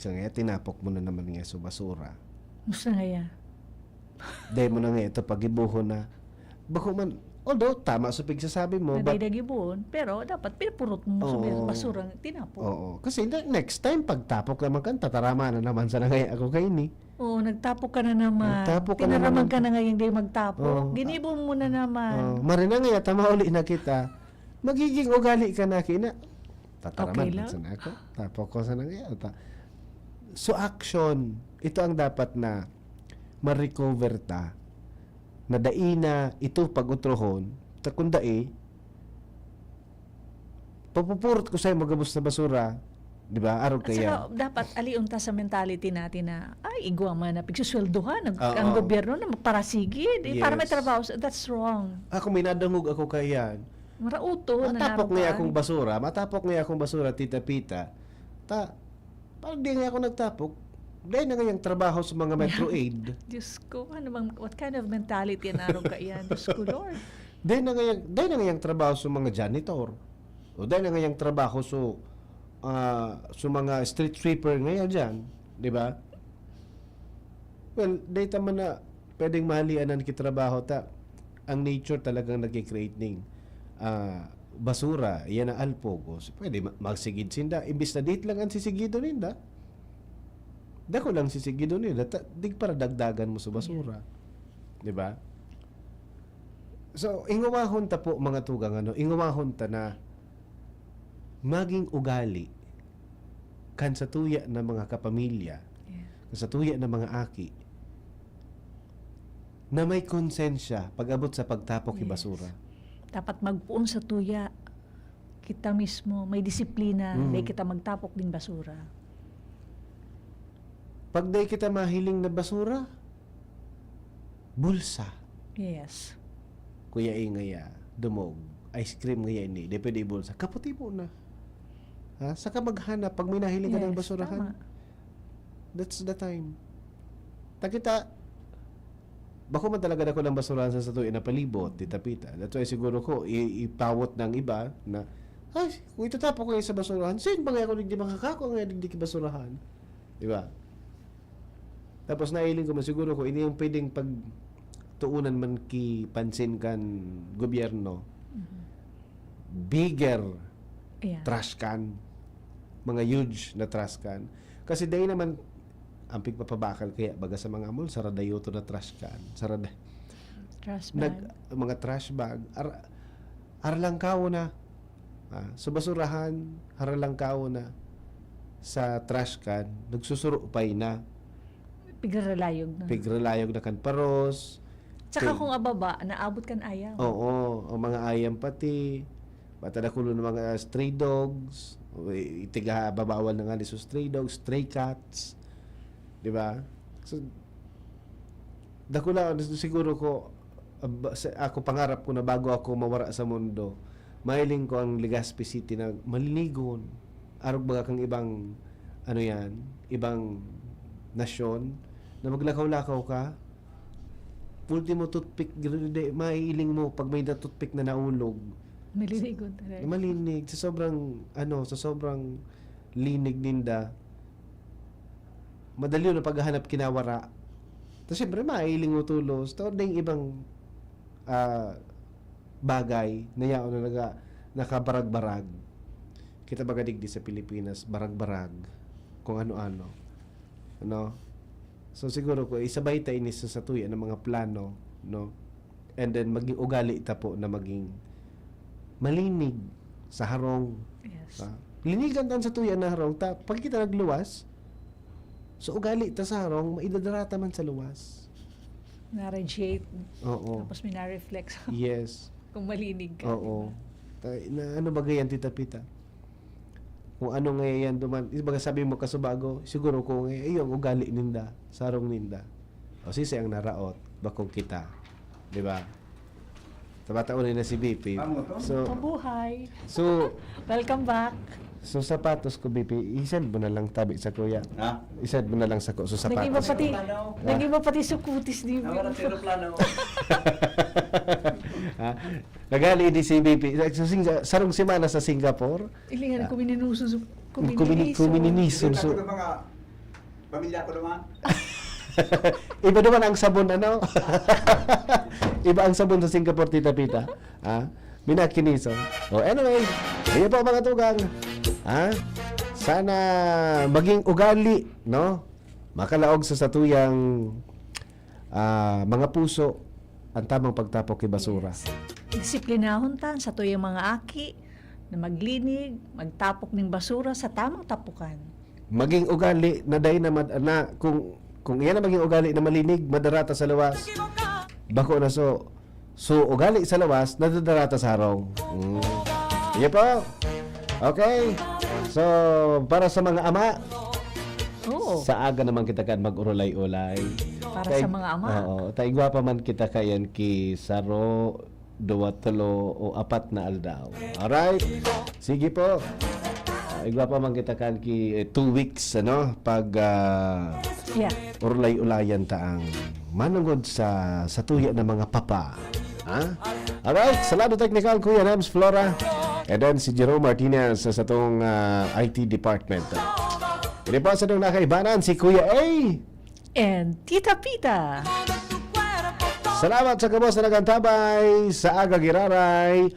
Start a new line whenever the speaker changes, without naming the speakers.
So nga, tinapok mo na naman nga sa basura.
Musta nga yan?
Dahil mo na nga ito, pag-ibuho na. Bako man, although, tama sa pigsasabi mo.
Nadaydagibuon, pero dapat pinapurot mo sa
Oo.
basurang tinapok.
Oo. Kasi next time, pagtapok naman kan, tatarama na naman sa nangay ako kayo ni.
Oo, nagtapok ka na naman.
Nagtapok ka na
Tinaraman
naman.
ka na ngayon di magtapok.
Oo.
Ginibo mo na naman.
Marina nga, tama uli na kita. Magiging ugali ka na kina. Tataraman
Okay lang.
sa na ako. Tapok ko sa nangay. So action, ito ang dapat na ma-recover ta. Na daina ito pag-utrohon, takundai, papupurot ko sa'yo magabos na basura, di ba? Araw
At
kaya.
saka dapat aliunta sa mentality natin na ay igwa man na pigsusweldohan ang
Oo.
gobyerno na magparasigid para may
Yes.
trabaho. That's wrong.
Ako may nadangog ako kayan.
Marauto na
Matapok
naroon
nga
ka.
akong basura, Tita Pita. Parang di nga ako nagtapok. Dahil na ngayang trabaho sa mga Metro Aid.
Diyos ko, what kind of mentality na naroon ka yan? Diyos ko, Lord.
Dahil na ngayang trabaho sa mga janitor. O dahil na ngayang trabaho sa mga street sweeper ngayon dyan. Di ba? Well, dahil tama na pwedeng mahalian na kitrabaho ta. Ang nature talagang nag-create ng basura. Yan ang alpogos. Pwede magsigid sinda. Imbis na date lang ang sisigido ninda. Dako lang sisigido nila. Dig para dagdagan mo sa basura. Di ba? So, ingawahon ta po mga tugang ingawahon ta na maging ugali kan sa tuya ng mga kapamilya, kan sa tuya ng mga aki, na may konsensya pag-abot sa pagtapok
Yes.
basura.
Dapat magpuon sa tuya. Kita mismo, may disiplina, dahil kita magtapok din basura.
Pag day kita mahiling na basura, bulsa.
Yes.
Kuya ingaya, dumog, ice cream ngaya ini, di pwede bulsa. Kaputi mo na. Ha? Saka maghanap pag may nahiling ka ng basurahan.
Tama.
That's the time. Takita, bako man talaga ako ng basurahan sa tuyo na palibot, Tita Pita. That's why siguro ko, ipawot ng iba na, ay, kung itatapos ko sa basurahan, sin ba nga ako hindi makakako nga hindi basurahan? Di ba? Tapos nailing ko man siguro ko, ini yung pwedeng pagtuunan man pansin kan gobyerno, bigger
Yeah.
trash can, mga huge na trash can. Kasi dahil naman ang pigpapabakal kaya baga sa mga mall saradayo to na trash can,
Trust bag.
mga trash bag lang kao na sa basurahan, lang kao na sa trash can, nagsusurupay na
Pigralayog na.
pigrelayog na kan paros.
Tsaka kung ababa, naabot kan ayaw.
Oo, ang mga ayam pati batala kulo ng mga stray dogs, itiga babawal na nga ni so stray dogs, stray cats, di ba? So dako na siguro ko ako pangarap ko na bago ako mawara sa mundo, mahiling ko ang Legazpi City na malinigon arog baga kang ibang ibang nasyon na maglakaw-lakaw ka, ultimo toothpick maiiling mo pag may toothpick na naulog.
Maliligon talaga.
Malinig sa sobrang linig ninda. Madali na paghahanap kinawara. Tapos syempre mailing mo tulos. Tawad na yung ibang bagay na yaon na nakabarag-barag. Kita baga digdi sa Pilipinas, barag-barag kung ano-ano. Ano? So siguro ko isabay ta inis sa tuya ng mga plano, no? And then maging ugali ta po na maging malinig sa harong.
Yes.
Linigan tan sa tuya na harong ta pag kita nagluwas. So ugali ta sa harong maidadarata man sa luwas.
Na-radiate.
Oo.
Tapos may na-reflex.
Yes.
Kung malinig ka.
Oo. Na ano ba gayan, Tita Pita? Kung ano ngayon duman, baga sabi mo kasubago, siguro ko yung ugali ninda, sarong ninda. O sisi ang naraot, bakong kita. Di ba? Tabataon na si BP. So,
Mabuhay.
so,
Welcome back.
so sapatos ko, BP, isend mo na lang tabi sa kuya.
Ha?
Isend mo na lang sa so
Nag-iba
sapatos.
pati sukutis di
Ako na aeroplano.
Ha? Nagali di si BP. Sarong semana sa Singapore.
Ilingan ko mininuso.
Kumininisun. So,
Pamilya ko naman.
Iba naman ang sabon, ano? Iba ang sabon sa Singapore, Tita Pita. Ha? Minakiniso. Oh, anyway, ayan po mga tugang. Ha? Sana maging ugali, no? Makalaog sa satuyang mga puso ang tamang pagtapok kay basura.
Disiplinahon tan sa tuyang mga aki na maglinig, magtapok ng basura sa tamang tapukan.
Maging ugali na dahil na kung iyan na maging ugali na malinig, madarata sa lawas. Bako na so ugali sa lawas, nadadarata sa harong. Iyan po. Okay. So, para sa mga ama,
Oo,
sa aga naman kita kan mag-urulay-ulay.
para sa mga ama.
Oo. Taigwa pa man kita kayan ki saro, duwa, tulo, o apat na aldaw. Alright? Sige po. Igwa pa man kita kan ki 2 weeks, ano? Pag
Yeah.
urulay-ulayan taang manungod sa tuya ng mga papa. Ha? Alright, salado technical Kuya Nams Flora. And then si Jerome Martinez sa itong IT department. Hindi po sa itong nakaibanan si Kuya A.
And Tita Pita.
Salamat sa kabos na nagantabay sa Aga Giraray.